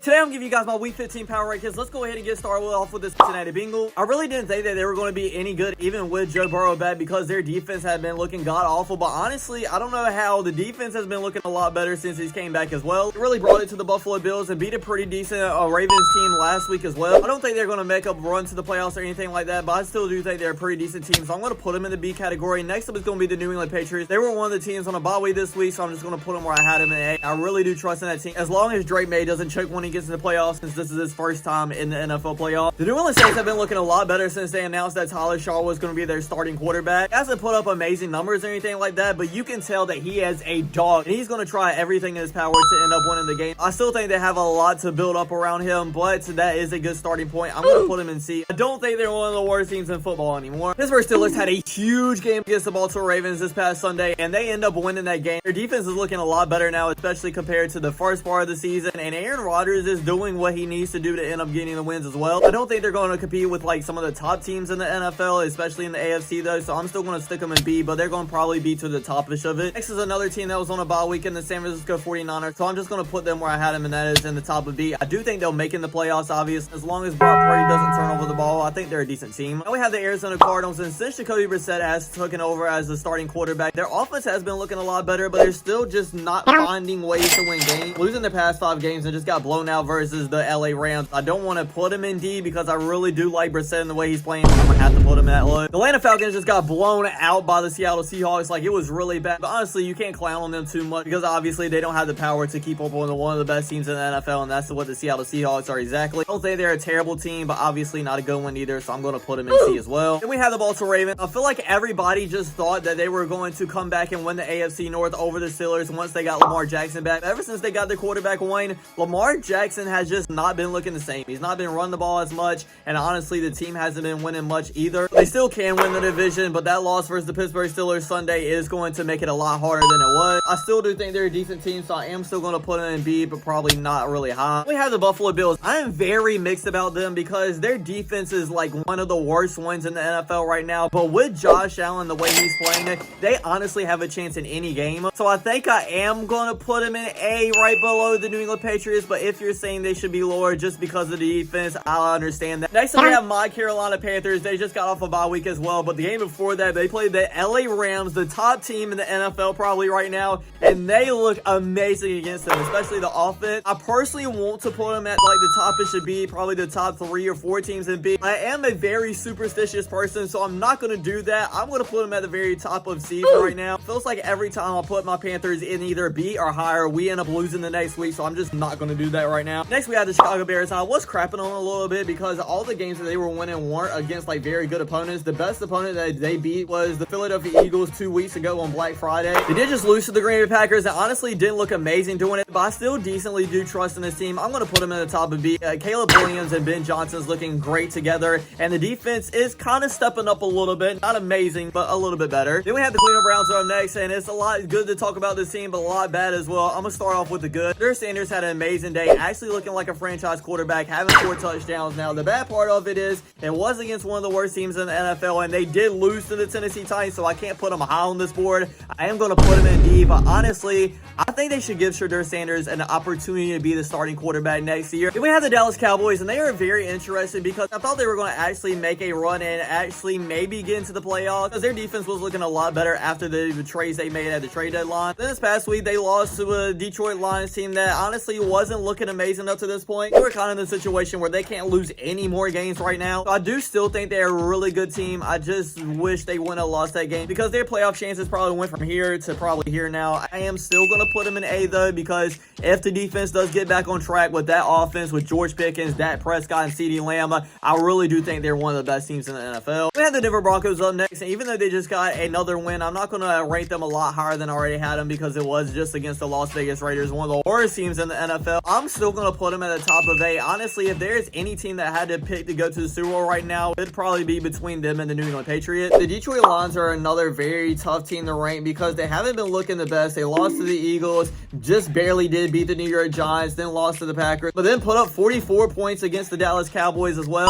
Today I'm giving you guys my Week 15 power rankings. Let's go ahead and get started off with this Cincinnati Bengals. I really didn't think that they were going to be any good, even with Joe Burrow back, because their defense had been looking god-awful. But honestly, I don't know how the defense has been looking a lot better since he's came back as well. It really brought it to the Buffalo Bills and beat a pretty decent Ravens team last week as well. I don't think they're going to make a run to the playoffs or anything like that, but I still do think they're a pretty decent team, so I'm going to put them in the B category. Next up is going to be the New England Patriots. They were one of the teams on a bye week this week, so I'm just going to put them where I had them in A. I really do trust in that team, as long as Drake May doesn't choke when he gets in the playoffs, since this is his first time in the NFL playoffs. The New Orleans Saints have been looking a lot better since they announced that Tyler Shaw was going to be their starting quarterback. He hasn't put up amazing numbers or anything like that, but you can tell that he has a dog, and he's going to try everything in his power to end up winning the game. I still think they have a lot to build up around him, but that is a good starting point. I'm going to put him in C. I don't think they're one of the worst teams in football anymore. Pittsburgh Steelers had a huge game against the Baltimore Ravens this past Sunday, and they end up winning that game. Their defense is looking a lot better now, especially compared to the first part of the season, and Aaron Rodgers is doing what he needs to do to end up getting the wins as well. I don't think they're going to compete with like some of the top teams in the NFL, especially in the AFC though, so I'm still going to stick them in B, but they're going to probably be to the topish of it. Next is another team that was on a bye week in the San Francisco 49ers, so I'm just going to put them where I had them, and that is in the top of B. I do think they'll make in the playoffs, obviously, as long as Brock Purdy doesn't turn over the ball. I think they're a decent team. Now we have the Arizona Cardinals, and since Jacoby Brissett has taken over as the starting quarterback, their offense has been looking a lot better, but they're still just not finding ways to win games. Losing the past 5 games and just got blown out versus the LA Rams. I don't want to put him in D because I really do like Brissett and the way he's playing. I'm going to have to put him in that low. The Atlanta Falcons just got blown out by the Seattle Seahawks. Like, it was really bad. But honestly, you can't clown on them too much because obviously they don't have the power to keep up with one of the best teams in the NFL, and that's what the Seattle Seahawks are exactly. I don't think they're a terrible team, but obviously not a good one either, so I'm going to put them in C as well. Then we have the Baltimore Ravens. I feel like everybody just thought that they were going to come back and win the AFC North over the Steelers once they got Lamar Jackson back. Ever since they got their quarterback Wayne, Lamar Jackson has just not been looking the same. He's not been running the ball as much, and honestly, the team hasn't been winning much either. They still can win the division, but that loss versus the Pittsburgh Steelers Sunday is going to make it a lot harder than it was. I still do think they're a decent team, so I am still going to put them in B, but probably not really high. We have the Buffalo Bills. I am very mixed about them because their defense is like one of the worst ones in the NFL right now, but with Josh Allen, the way he's playing it, they honestly have a chance in any game. So I think I am going to put them in A, right below the New England Patriots, but if you're saying they should be lower just because of the defense, I understand that. Next up, we have my Carolina Panthers. They just got off a bye week as well, but the game before that, they played the LA Rams, the top team in the NFL probably right now, and they look amazing against them, especially the offense. I personally want to put them at like the top it should be, probably the top 3 or 4 teams in B. I am a very superstitious person, so I'm not going to do that. I'm going to put them at the very top of C for right now. Feels like every time I put my Panthers in either B or higher, we end up losing the next week, so I'm just not going to do that right now. Next, we have the Chicago Bears. I was crapping on them a little bit because all the games that they were winning weren't against like very good opponents. The best opponent that they beat was the Philadelphia Eagles 2 weeks ago on Black Friday. They did just lose to the Green Bay Packers and honestly didn't look amazing doing it, but I still decently do trust in this team. I'm going to put them in the top of B. Caleb Williams and Ben Johnson's looking great together, and the defense is kind of stepping up a little bit. Not amazing, but a little bit better. Then we have the Cleveland Browns up next, and it's a lot good to talk about this team, but a lot bad as well. I'm going to start off with the good. Their Sanders had an amazing day, actually looking like a franchise quarterback, having 4 touchdowns. Now, the bad part of it is it was against one of the worst teams in the NFL, and they did lose to the Tennessee Titans, so I can't put them high on this board. I am going to put them in D, but honestly, I think they should give Shedeur Sanders an opportunity to be the starting quarterback next year. Then we have the Dallas Cowboys, and they are very interesting because I thought they were going to actually make a run and actually maybe get into the playoffs because their defense was looking a lot better after the trades they made at the trade deadline. Then this past week, they lost to a Detroit Lions team that honestly wasn't looking amazing up to this point. They were kind of in a situation where they can't lose any more games right now. So I do still think they're a really good team. I just wish they wouldn't have lost that game because their playoff chances probably went from here to probably here now. I am still going to put them in A though because if the defense does get back on track with that offense with George Pickens, Dak Prescott, and CeeDee Lamb, I really do think they're one of the best teams in the NFL. We have the Denver Broncos up next, and even though they just got another win, I'm not going to rate them a lot higher than I already had them because it was just against the Las Vegas Raiders, one of the worst teams in the NFL. I'm still going to put them at the top of A. Honestly, if there's any team that had to pick to go to the Super Bowl right now, it'd probably be between them and the New England Patriots. The Detroit Lions are another very tough team to rank because they haven't been looking the best. They lost to the Eagles, just barely did beat the New York Giants, then lost to the Packers, but then put up 44 points against the Dallas Cowboys as well.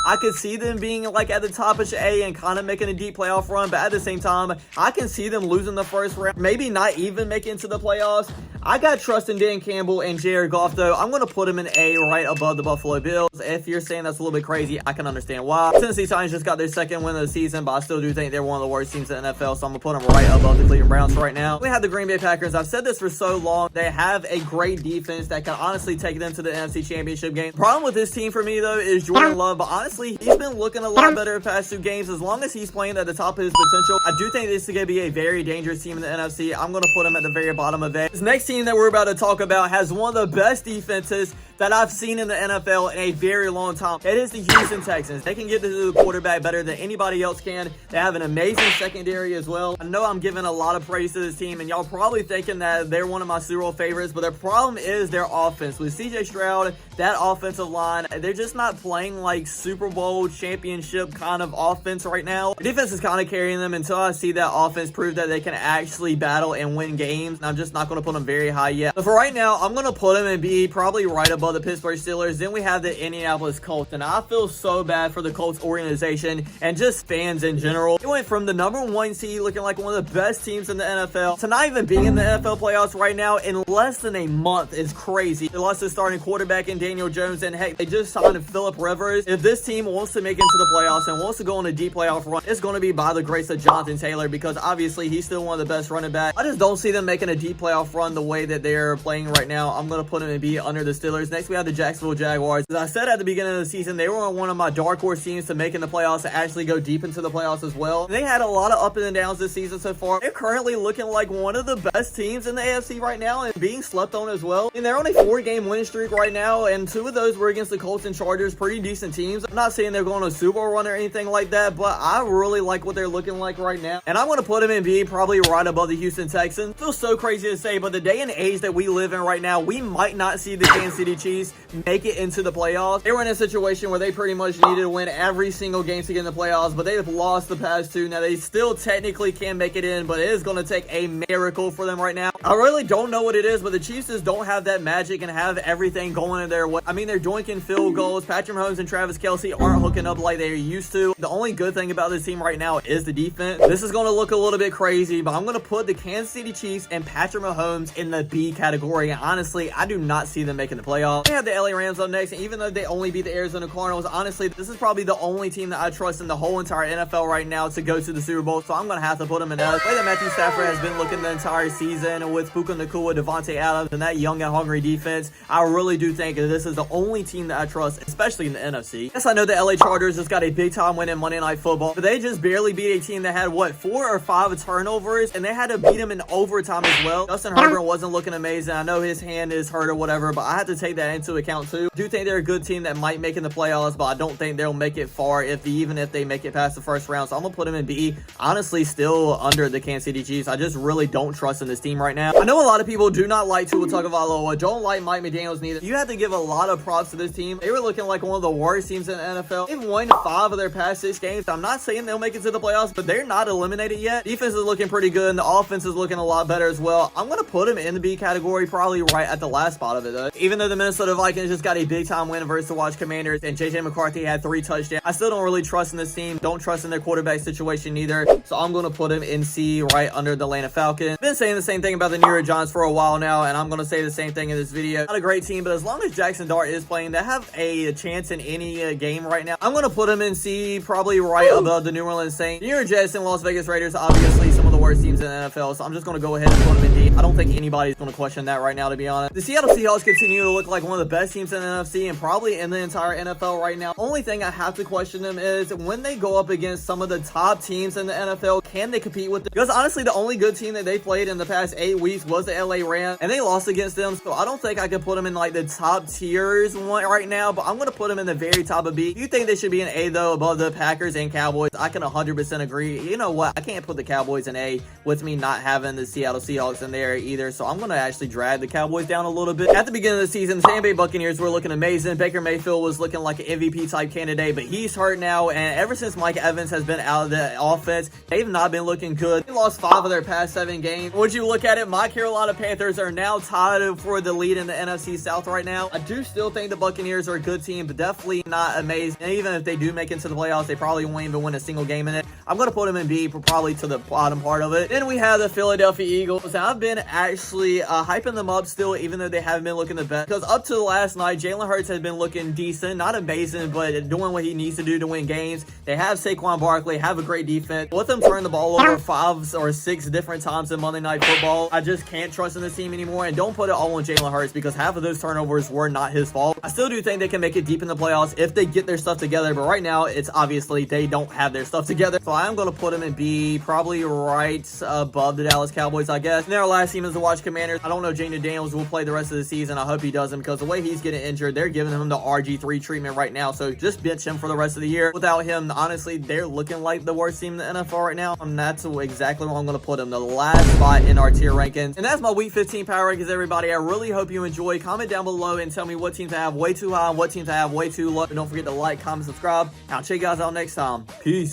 I could see them being like at the top of A and kind of making a deep playoff run, but at the same time, I can see them losing the first round, maybe not even making it to the playoffs. I got trust in Dan Campbell and Jared Goff, though. I'm going to put him in A, right above the Buffalo Bills. If you're saying that's a little bit crazy, I can understand why. Tennessee Titans just got their second win of the season, but I still do think they're one of the worst teams in the NFL, so I'm going to put them right above the Cleveland Browns right now. We have the Green Bay Packers. I've said this for so long. They have a great defense that can honestly take them to the NFC Championship game. The problem with this team for me, though, is Jordan Love, but honestly, he's been looking a lot better the past 2 games. As long as he's playing at the top of his potential, I do think this is going to be a very dangerous team in the NFC. I'm going to put him at the very bottom of it. This next team that we're about to talk about has one of the best defenses that I've seen in the NFL in a very long time. It is the Houston Texans. They can get to the quarterback better than anybody else can. They have an amazing secondary as well. I know I'm giving a lot of praise to this team, and y'all probably thinking that they're one of my Super Bowl favorites, but their problem is their offense. With CJ Stroud, that offensive line, they're just not playing like Super Bowl championship kind of offense right now. The defense is kind of carrying them until I see that offense prove that they can actually battle and win games. And I'm just not going to put them very high yet. But for right now, I'm going to put them in B, probably right above the Pittsburgh Steelers. Then we have the Indianapolis Colts, and I feel so bad for the Colts organization and just fans in general. It went from the #1 seed looking like one of the best teams in the NFL to not even being in the NFL playoffs right now in less than a month is crazy. They lost their starting quarterback in Daniel Jones, and heck, they just signed Phillip Rivers. If this team wants to make it into the playoffs and wants to go on a deep playoff run, it's going to be by the grace of Jonathan Taylor, because obviously he's still one of the best running backs. I just don't see them making a deep playoff run the way that they're playing right now. I'm going to put them in B under the Steelers. Next, we have the Jacksonville Jaguars. As I said at the beginning of the season, they were one of my dark horse teams to make in the playoffs, to actually go deep into the playoffs as well. And they had a lot of up and downs this season so far. They're currently looking like one of the best teams in the AFC right now and being slept on as well. And they're on a 4-game winning streak right now, and 2 of those were against the Colts and Chargers, pretty decent teams. I'm not saying they're going to a Super Bowl run or anything like that, but I really like what they're looking like right now. And I'm going to put them in B, probably right above the Houston Texans. Feels so crazy to say, but the day and age that we live in right now, we might not see the Kansas City Chiefs make it into the playoffs. They were in a situation where they pretty much needed to win every single game to get in the playoffs, but they've lost the past 2. Now, they still technically can make it in, but it is going to take a miracle for them right now. I really don't know what it is, but the Chiefs just don't have that magic and have everything going in their way. I mean, they're doinking field goals. Patrick Mahomes and Travis Kelce aren't hooking up like they're used to. The only good thing about this team right now is the defense. This is going to look a little bit crazy, but I'm going to put the Kansas City Chiefs and Patrick Mahomes in the B category. And honestly, I do not see them making the playoffs. They have the LA Rams up next, and even though they only beat the Arizona Cardinals, honestly, this is probably the only team that I trust in the whole entire NFL right now to go to the Super Bowl, so I'm going to have to put them in F. The way that Matthew Stafford has been looking the entire season with Puka Nacua, Devontae Adams, and that young and hungry defense, I really do think that this is the only team that I trust, especially in the NFC. Yes, I know the LA Chargers just got a big time win in Monday Night Football, but they just barely beat a team that had, what, 4 or 5 turnovers, and they had to beat them in overtime as well. Justin Herbert wasn't looking amazing. I know his hand is hurt or whatever, but I have to take that into account too. I do think they're a good team that might make in the playoffs, but I don't think they'll make it far even if they make it past the first round. So I'm gonna put them in B. Honestly, still under the Kansas City Chiefs. I just really don't trust in this team right now. I know a lot of people do not like Tua Tagovailoa, don't like Mike McDaniels neither. You have to give a lot of props to this team. They were looking like one of the worst teams in the NFL. They've won 5 of their past 6 games. I'm not saying they'll make it to the playoffs, but they're not eliminated yet. Defense is looking pretty good, and the offense is looking a lot better as well. I'm gonna put them in the B category, probably right at the last spot of it though. Even though the Minnesota Vikings just got a big time win versus the Watch Commanders, and JJ McCarthy had 3 touchdowns, I still don't really trust in this team. Don't trust in their quarterback situation either. So I'm going to put him in C, right under the Atlanta Falcons. Been saying the same thing about the New York Giants for a while now, and I'm going to say the same thing in this video. Not a great team, but as long as Jackson Dart is playing, they have a chance in any game right now. I'm going to put him in C, probably right above the New Orleans Saints. New York Jets and Las Vegas Raiders, obviously some of the worst teams in the NFL, so I'm just going to go ahead and put them in D. I don't think anybody's going to question that right now, to be honest. The Seattle Seahawks continue to look like one of the best teams in the NFC and probably in the entire NFL right now. Only thing I have to question them is when they go up against some of the top teams in the NFL, can they compete with them? Because honestly, the only good team that they played in the past 8 weeks was the LA Rams, and they lost against them, so I don't think I can put them in like the top tiers one right now, but I'm going to put them in the very top of B. You think they should be an A though, above the Packers and Cowboys? I can 100% agree. You know what? I can't put the Cowboys in A with me not having the Seattle Seahawks in there either, so I'm going to actually drag the Cowboys down a little bit. At the beginning of the season, the Tampa Bay Buccaneers were looking amazing. Baker Mayfield was looking like an MVP type candidate, but he's hurt now, and ever since Mike Evans has been out of the offense, they've not been looking good. They lost 5 of their past 7 games. Would you look at it, my Carolina Panthers are now tied for the lead in the NFC South right now. I do still think the Buccaneers are a good team, but definitely not amazing. And even if they do make it to the playoffs, they probably won't even win a single game in it. I'm going to put them in B, probably to the bottom part of it. Then we have the Philadelphia Eagles. I've been actually hyping them up still, even though they haven't been looking the best. Because up to last night, Jalen Hurts has been looking decent. Not amazing, but doing what he needs to do to win games. They have Saquon Barkley, have a great defense. Let them turn the ball over 5 or 6 different times in Monday Night Football. I just can't trust in this team anymore. And don't put it all on Jalen Hurts because half of those turnovers were not his fault. I still do think they can make it deep in the playoffs if they get their stuff together. But right now, it's obviously they don't have their stuff together. So I am going to put them in B, probably right above the Dallas Cowboys, I guess. And their last team is the Watch Commanders. I don't know Jaden Daniels will play the rest of the season. I hope he doesn't because the way he's getting injured, they're giving him the RG3 treatment right now. So just bench him for the rest of the year. Without him, honestly, they're looking like the worst team in the NFL right now. And that's exactly where I'm going to put them. The last spot in our tier rankings. And that's my Week 15 power rankings, everybody. I really hope you enjoy. Comment down below and tell me what teams I have way too high and what teams I have way too low. And don't forget to like, comment, subscribe. I'll check you guys out next time. Peace.